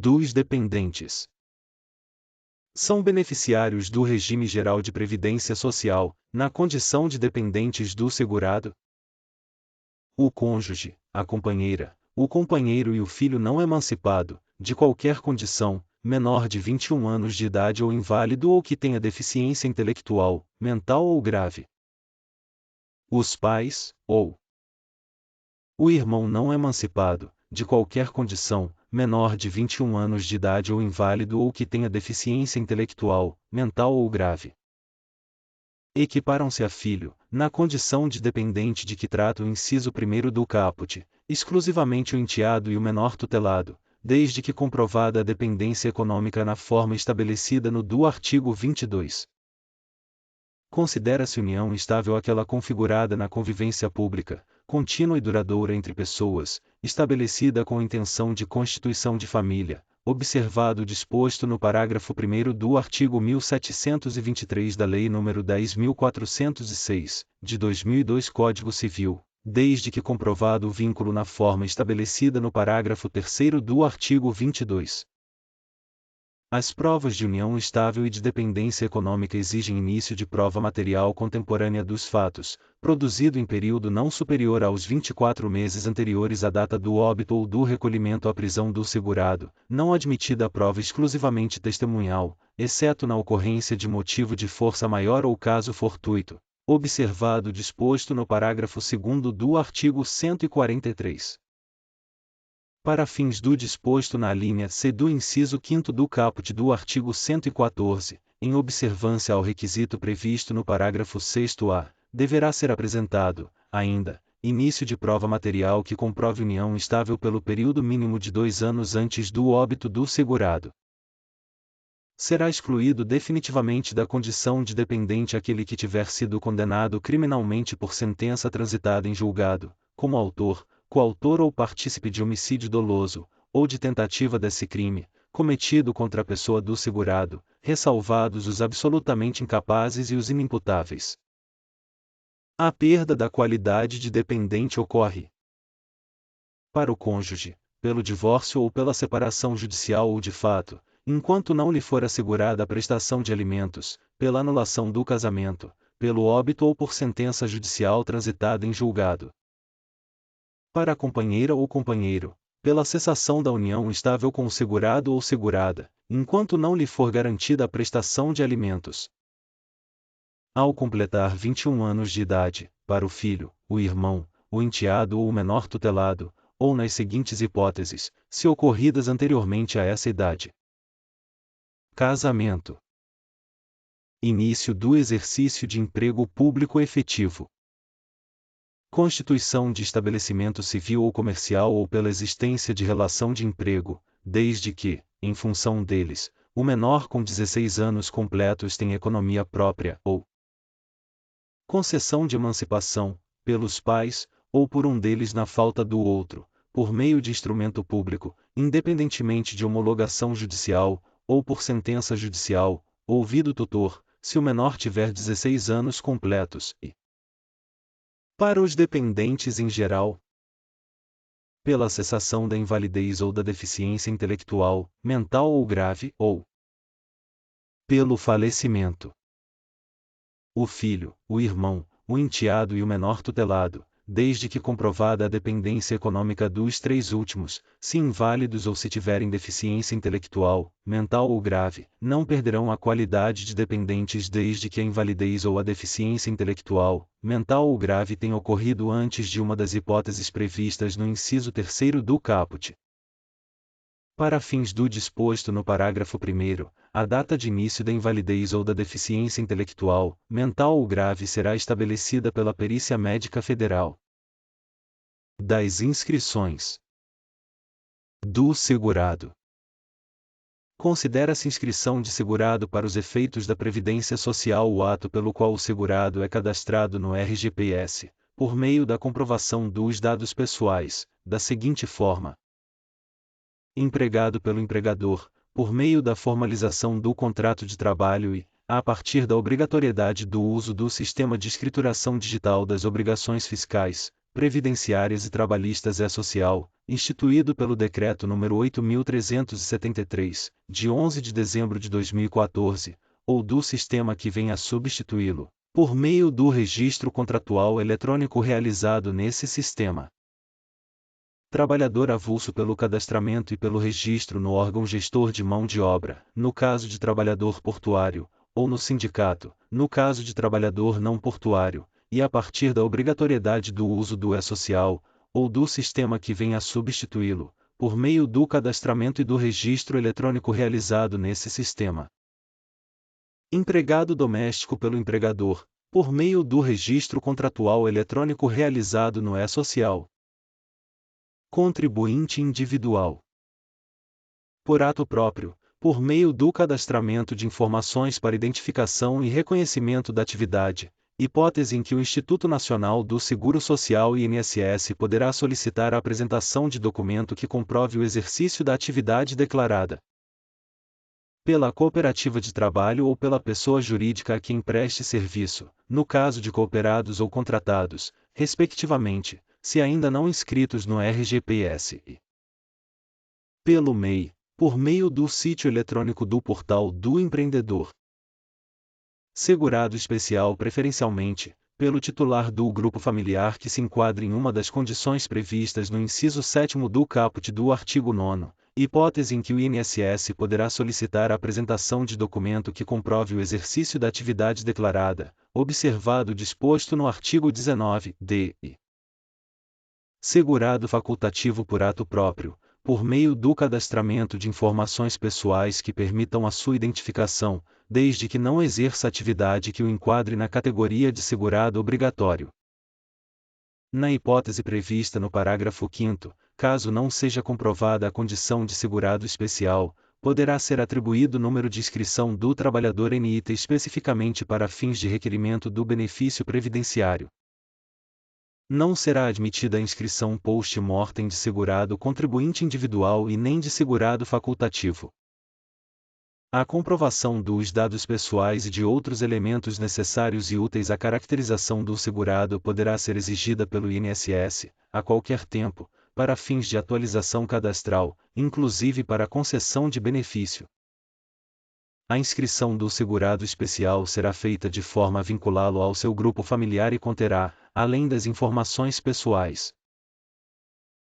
dos dependentes. São beneficiários do regime geral de previdência social, na condição de dependentes do segurado, o cônjuge, a companheira, o companheiro e o filho não emancipado, de qualquer condição, menor de 21 anos de idade ou inválido ou que tenha deficiência intelectual, mental ou grave. Os pais, ou o irmão não emancipado, de qualquer condição, menor de 21 anos de idade ou inválido ou que tenha deficiência intelectual, mental ou grave. Equiparam-se a filho, na condição de dependente de que trata o inciso 1º do caput, exclusivamente o enteado e o menor tutelado, desde que comprovada a dependência econômica na forma estabelecida no do artigo 22. Considera-se união estável aquela configurada na convivência pública, contínua e duradoura entre pessoas, estabelecida com intenção de constituição de família, observado o disposto no parágrafo 1º do artigo 1723 da Lei nº 10.406, de 2002 Código Civil, desde que comprovado o vínculo na forma estabelecida no parágrafo 3º do artigo 22. As provas de união estável e de dependência econômica exigem início de prova material contemporânea dos fatos, produzido em período não superior aos 24 meses anteriores à data do óbito ou do recolhimento à prisão do segurado, não admitida a prova exclusivamente testemunhal, exceto na ocorrência de motivo de força maior ou caso fortuito, observado o disposto no parágrafo 2º do artigo 143. Para fins do disposto na alínea C do inciso 5º do caput do artigo 114, em observância ao requisito previsto no parágrafo 6º-A, deverá ser apresentado, ainda, início de prova material que comprove união estável pelo período mínimo de 2 anos antes do óbito do segurado. Será excluído definitivamente da condição de dependente aquele que tiver sido condenado criminalmente por sentença transitada em julgado, como autor, coautor ou partícipe de homicídio doloso, ou de tentativa desse crime, cometido contra a pessoa do segurado, ressalvados os absolutamente incapazes e os inimputáveis. A perda da qualidade de dependente ocorre para o cônjuge, pelo divórcio ou pela separação judicial ou de fato, enquanto não lhe for assegurada a prestação de alimentos, pela anulação do casamento, pelo óbito ou por sentença judicial transitada em julgado. Para a companheira ou companheiro, pela cessação da união estável com o segurado ou segurada, enquanto não lhe for garantida a prestação de alimentos. Ao completar 21 anos de idade, para o filho, o irmão, o enteado ou o menor tutelado, ou nas seguintes hipóteses, se ocorridas anteriormente a essa idade. Casamento. Início do exercício de emprego público efetivo. Constituição de estabelecimento civil ou comercial ou pela existência de relação de emprego, desde que, em função deles, o menor com 16 anos completos tenha economia própria, ou concessão de emancipação, pelos pais, ou por um deles na falta do outro, por meio de instrumento público, independentemente de homologação judicial, ou por sentença judicial, ouvido o tutor, se o menor tiver 16 anos completos, e para os dependentes em geral, pela cessação da invalidez ou da deficiência intelectual, mental ou grave, ou pelo falecimento. O filho, o irmão, o enteado e o menor tutelado, desde que comprovada a dependência econômica dos 3 últimos, se inválidos ou se tiverem deficiência intelectual, mental ou grave, não perderão a qualidade de dependentes desde que a invalidez ou a deficiência intelectual, mental ou grave tenha ocorrido antes de uma das hipóteses previstas no inciso 3º do caput. Para fins do disposto no parágrafo 1º, a data de início da invalidez ou da deficiência intelectual, mental ou grave será estabelecida pela Perícia Médica Federal. Das inscrições do segurado. Considera-se inscrição de segurado para os efeitos da Previdência Social o ato pelo qual o segurado é cadastrado no RGPS, por meio da comprovação dos dados pessoais, da seguinte forma: empregado pelo empregador, por meio da formalização do contrato de trabalho e, a partir da obrigatoriedade do uso do sistema de escrituração digital das obrigações fiscais, previdenciárias e trabalhistas e social, instituído pelo Decreto nº 8.373, de 11 de dezembro de 2014, ou do sistema que venha a substituí-lo, por meio do registro contratual eletrônico realizado nesse sistema. Trabalhador avulso pelo cadastramento e pelo registro no órgão gestor de mão de obra, no caso de trabalhador portuário, ou no sindicato, no caso de trabalhador não portuário, e a partir da obrigatoriedade do uso do e-social, ou do sistema que venha a substituí-lo, por meio do cadastramento e do registro eletrônico realizado nesse sistema. Empregado doméstico pelo empregador, por meio do registro contratual eletrônico realizado no e-social. Contribuinte individual. Por ato próprio, por meio do cadastramento de informações para identificação e reconhecimento da atividade, hipótese em que o Instituto Nacional do Seguro Social e INSS poderá solicitar a apresentação de documento que comprove o exercício da atividade declarada. Pela cooperativa de trabalho ou pela pessoa jurídica a quem preste serviço, no caso de cooperados ou contratados, respectivamente, se ainda não inscritos no RGPS. Pelo MEI, por meio do sítio eletrônico do Portal do Empreendedor. Segurado especial preferencialmente, pelo titular do grupo familiar que se enquadre em uma das condições previstas no inciso 7º do caput do artigo 9º, hipótese em que o INSS poderá solicitar a apresentação de documento que comprove o exercício da atividade declarada, observado o disposto no artigo 19d. Segurado facultativo por ato próprio, por meio do cadastramento de informações pessoais que permitam a sua identificação, desde que não exerça atividade que o enquadre na categoria de segurado obrigatório. Na hipótese prevista no parágrafo 5º, caso não seja comprovada a condição de segurado especial, poderá ser atribuído o número de inscrição do trabalhador NIT especificamente para fins de requerimento do benefício previdenciário. Não será admitida a inscrição post-mortem de segurado contribuinte individual e nem de segurado facultativo. A comprovação dos dados pessoais e de outros elementos necessários e úteis à caracterização do segurado poderá ser exigida pelo INSS, a qualquer tempo, para fins de atualização cadastral, inclusive para concessão de benefício. A inscrição do segurado especial será feita de forma a vinculá-lo ao seu grupo familiar e conterá, além das informações pessoais,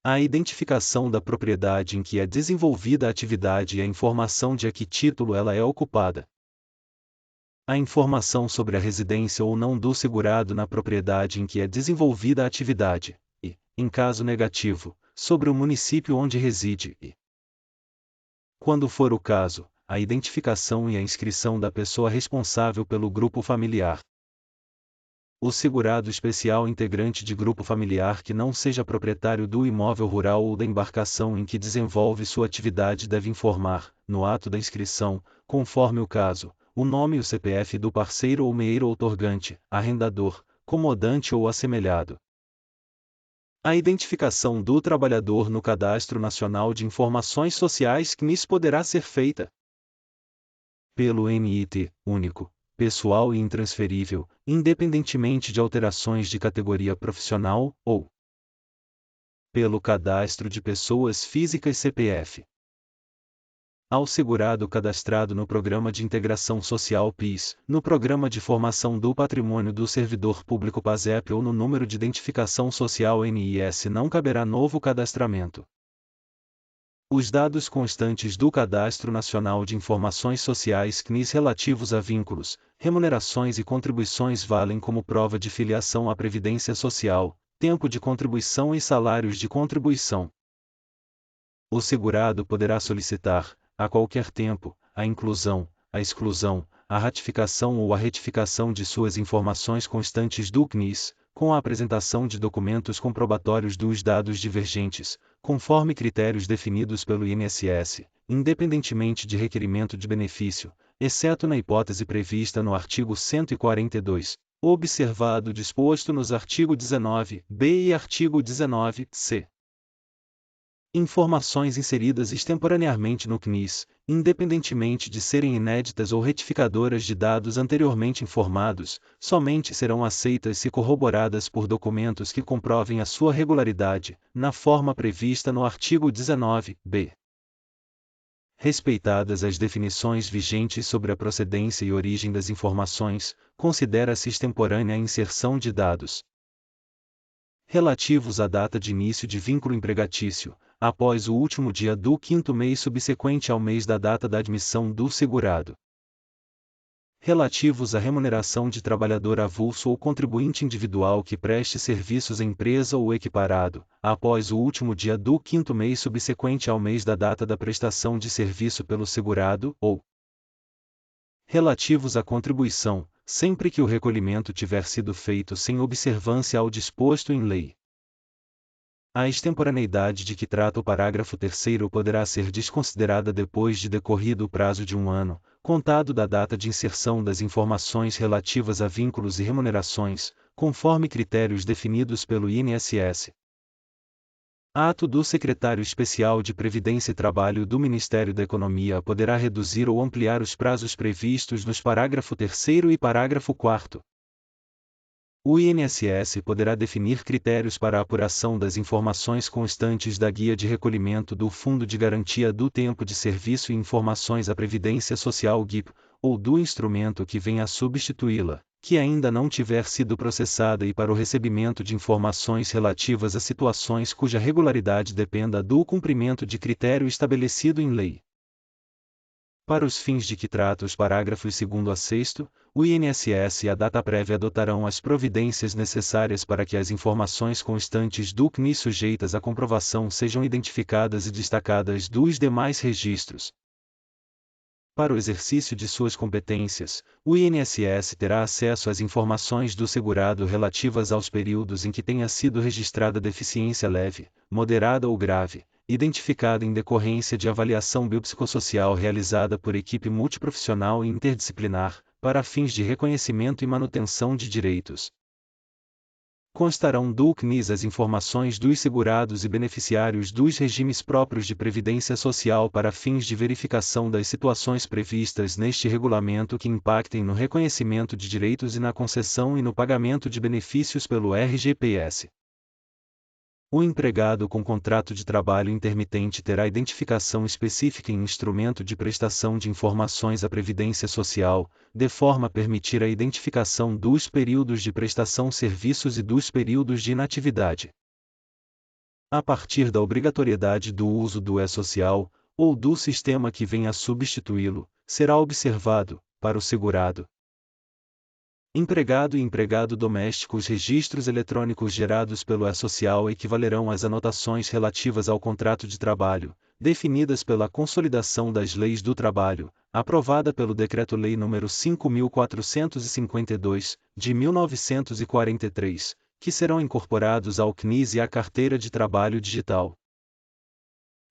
a identificação da propriedade em que é desenvolvida a atividade e a informação de a que título ela é ocupada. A informação sobre a residência ou não do segurado na propriedade em que é desenvolvida a atividade, e, em caso negativo, sobre o município onde reside e, quando for o caso, a identificação e a inscrição da pessoa responsável pelo grupo familiar. O segurado especial integrante de grupo familiar que não seja proprietário do imóvel rural ou da embarcação em que desenvolve sua atividade deve informar, no ato da inscrição, conforme o caso, o nome e o CPF do parceiro ou meeiro outorgante, arrendador, comodante ou assemelhado. A identificação do trabalhador no Cadastro Nacional de Informações Sociais CNIS poderá ser feita pelo NIT único, pessoal e intransferível, independentemente de alterações de categoria profissional, ou pelo cadastro de pessoas físicas CPF. Ao segurado cadastrado no Programa de Integração Social PIS, no Programa de Formação do Patrimônio do Servidor Público PASEP ou no Número de Identificação Social NIS não caberá novo cadastramento. Os dados constantes do Cadastro Nacional de Informações Sociais CNIS relativos a vínculos, remunerações e contribuições valem como prova de filiação à Previdência Social, tempo de contribuição e salários de contribuição. O segurado poderá solicitar, a qualquer tempo, a inclusão, a exclusão, a ratificação ou a retificação de suas informações constantes do CNIS, com a apresentação de documentos comprobatórios dos dados divergentes, conforme critérios definidos pelo INSS, independentemente de requerimento de benefício, exceto na hipótese prevista no artigo 142, observado o disposto nos artigo 19b e artigo 19c. Informações inseridas extemporaneamente no CNIS, Independentemente de serem inéditas ou retificadoras de dados anteriormente informados, somente serão aceitas se corroboradas por documentos que comprovem a sua regularidade, na forma prevista no artigo 19b. Respeitadas as definições vigentes sobre a procedência e origem das informações, considera-se extemporânea a inserção de dados relativos à data de início de vínculo empregatício, após o último dia do quinto mês subsequente ao mês da data da admissão do segurado. Relativos à remuneração de trabalhador avulso ou contribuinte individual que preste serviços à empresa ou equiparado, após o último dia do quinto mês subsequente ao mês da data da prestação de serviço pelo segurado, ou relativos à contribuição, sempre que o recolhimento tiver sido feito sem observância ao disposto em lei. A extemporaneidade de que trata o parágrafo 3º poderá ser desconsiderada depois de decorrido o prazo de 1 ano, contado da data de inserção das informações relativas a vínculos e remunerações, conforme critérios definidos pelo INSS. Ato do Secretário Especial de Previdência e Trabalho do Ministério da Economia poderá reduzir ou ampliar os prazos previstos nos parágrafo 3º e parágrafo 4º. O INSS poderá definir critérios para a apuração das informações constantes da Guia de Recolhimento do Fundo de Garantia do Tempo de Serviço e Informações à Previdência Social GIP, ou do instrumento que venha a substituí-la, que ainda não tiver sido processada e para o recebimento de informações relativas a situações cuja regularidade dependa do cumprimento de critério estabelecido em lei. Para os fins de que trata os parágrafos 2º a 6º, o INSS e a data prévia adotarão as providências necessárias para que as informações constantes do CNI sujeitas à comprovação sejam identificadas e destacadas dos demais registros. Para o exercício de suas competências, o INSS terá acesso às informações do segurado relativas aos períodos em que tenha sido registrada deficiência leve, moderada ou grave, identificada em decorrência de avaliação biopsicossocial realizada por equipe multiprofissional e interdisciplinar, para fins de reconhecimento e manutenção de direitos. Constarão do CNIS as informações dos segurados e beneficiários dos regimes próprios de previdência social para fins de verificação das situações previstas neste regulamento que impactem no reconhecimento de direitos e na concessão e no pagamento de benefícios pelo RGPS. O empregado com contrato de trabalho intermitente terá identificação específica em instrumento de prestação de informações à Previdência Social, de forma a permitir a identificação dos períodos de prestação serviços e dos períodos de inatividade. A partir da obrigatoriedade do uso do E-Social, ou do sistema que venha a substituí-lo, será observado, para o segurado, empregado e empregado doméstico, os registros eletrônicos gerados pelo E-Social equivalerão às anotações relativas ao contrato de trabalho, definidas pela Consolidação das Leis do Trabalho, aprovada pelo Decreto-Lei nº 5.452, de 1943, que serão incorporados ao CNIS e à Carteira de Trabalho Digital.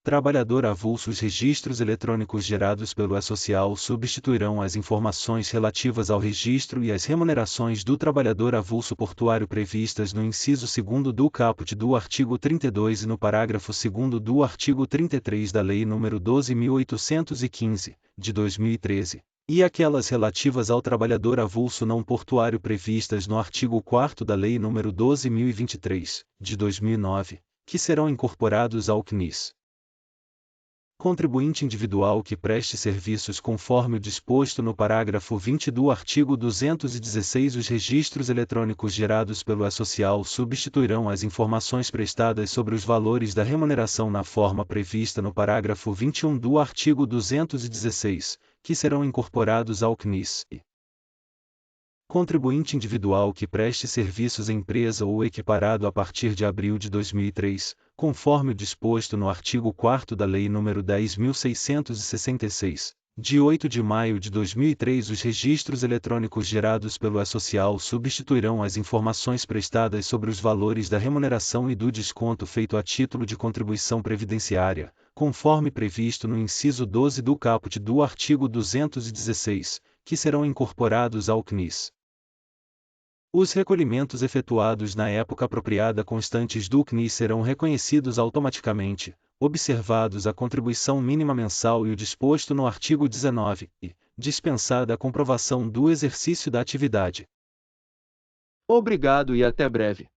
Trabalhador avulso. Os registros eletrônicos gerados pelo E-Social substituirão as informações relativas ao registro e às remunerações do trabalhador avulso portuário previstas no inciso 2º do caput do artigo 32 e no parágrafo 2º do artigo 33 da Lei nº 12.815, de 2013, e aquelas relativas ao trabalhador avulso não portuário previstas no artigo 4º da Lei nº 12.023, de 2009, que serão incorporados ao CNIS. Contribuinte individual que preste serviços conforme o disposto no parágrafo 20 do artigo 216. Os registros eletrônicos gerados pelo E-Social substituirão as informações prestadas sobre os valores da remuneração na forma prevista no parágrafo 21 do artigo 216, que serão incorporados ao CNIS. Contribuinte individual que preste serviços à empresa ou equiparado a partir de abril de 2003, conforme o disposto no artigo 4º da Lei nº 10.666, de 8 de maio de 2003. Os registros eletrônicos gerados pelo E-Social substituirão as informações prestadas sobre os valores da remuneração e do desconto feito a título de contribuição previdenciária, conforme previsto no inciso 12 do caput do artigo 216, que serão incorporados ao CNIS. Os recolhimentos efetuados na época apropriada constantes do CNIS serão reconhecidos automaticamente, observados a contribuição mínima mensal e o disposto no artigo 19, e, dispensada a comprovação do exercício da atividade. Obrigado e até breve.